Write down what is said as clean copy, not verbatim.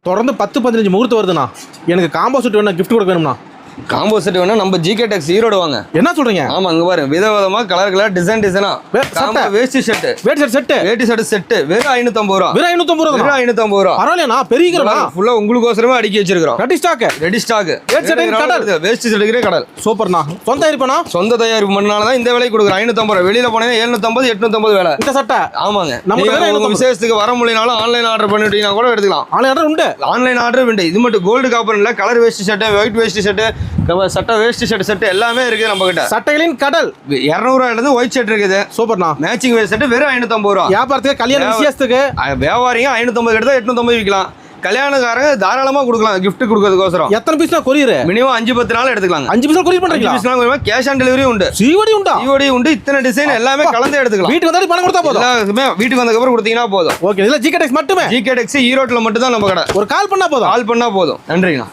தொடர்ந்து 10-15 முகூர்த்தம் வருதுண்ணா. எனக்கு காம்போ செட் வேணும், கிஃப்ட் கொடுக்க வேணும்ண்ணா. காம்போ செட் வேணா நம்ம ஜிகே டெக்ஸ் ஈரோடு வாங்க. என்ன சொல்றீங்க? ஆமா, அங்க பாரு விதவிதமா கலர் டிசைனா சட்டை வேஷ்டி செட் வேட்டி செட் வெறும் 550 ரூபா. வெறும் 550 ரூபா. வெறும் 550 ரூபா. பரவாயில்லைண்ணா, பெரிய கடை ஃபுல்லா உங்களுக்கோசரமே அடுக்கி வச்சிருக்கோம். Ready stock. வேஷ்டி செட்டுக்கே கடல். சூப்பர்ண்ணா. சொந்த தயாரிப்பாண்ணா? சொந்த தயாரிப்பு பண்ணனால தான் இந்த விலை கொடுக்குறோம். 550 ரூபா. வெளியில போனீங்கன்னா 750 850 வேலை. இந்த சட்டை ஆமாங்க. நம்ம உங்க விசேஷத்துக்கு வர முடியலனாலும் ஆன்லைன் ஆர்டர் பண்ணிட்டீங்கன்னா கூட எடுத்துக்கலாம். ஆன்லைன் ஆர்டர் உண்டு. ஆன்லைன் ஆர்டர் உண்டு. இது மட்டும் கோல்டு காப்பர் இல்ல, கலர் வேஷ்டி செட், ஒயிட் வேஷ்டி செட், சட்டை வேஷ்டி செட் எல்லாமே இருக்குது நம்ம கிட்ட. சட்டைகளின் கடல். 200 ரூபாயில இருந்து ஒயிட் செட் இருக்குது. சூப்பர்ண்ணா. மேட்சிங் வேஷ்டி செட் வெறும் 550 ரூபா. வியாபாரத்துக்கு, கல்யாண விசேஷத்துக்கு வியாபாரிங்க 550 எடுத்தா 850 விற்கலாம். கல்யாணக்காரங்க தாராளமா கொடுக்கலாம். gift கொடுக்கிறதுக்கோசரம். எத்தனை பீஸ்னா கொரியர்? மினிமம் 5-10 நாள் எடுத்துக்கலாம். 5 பீஸ் கொரியர் பண்றீங்களா? 5 பீஸ் கேஷ் ஆன் டெலிவரி உண்டு. சிஓடி உண்டா? சிஓடி உண்டு. இத்தனை டிசைன் எல்லாமே கலந்து எடுத்துக்கலாம். வீட்டுக்கு வந்தாடி பணம் கொடுத்தா போதும். எல்லாமே வீட்டுக்கு வந்ததுக்கு அப்புறம் கொடுத்தீங்கன்னா போதும். ஓகே. இதுல ஜிகே டெக்ஸ் மட்டுமே. ஜிகே டெக்ஸ் ஈரோட்ல மட்டும் தான் நம்ம கடை. ஒரு கால் பண்ணா போதும். கால் பண்ணா போதும். நன்றிண்ணா.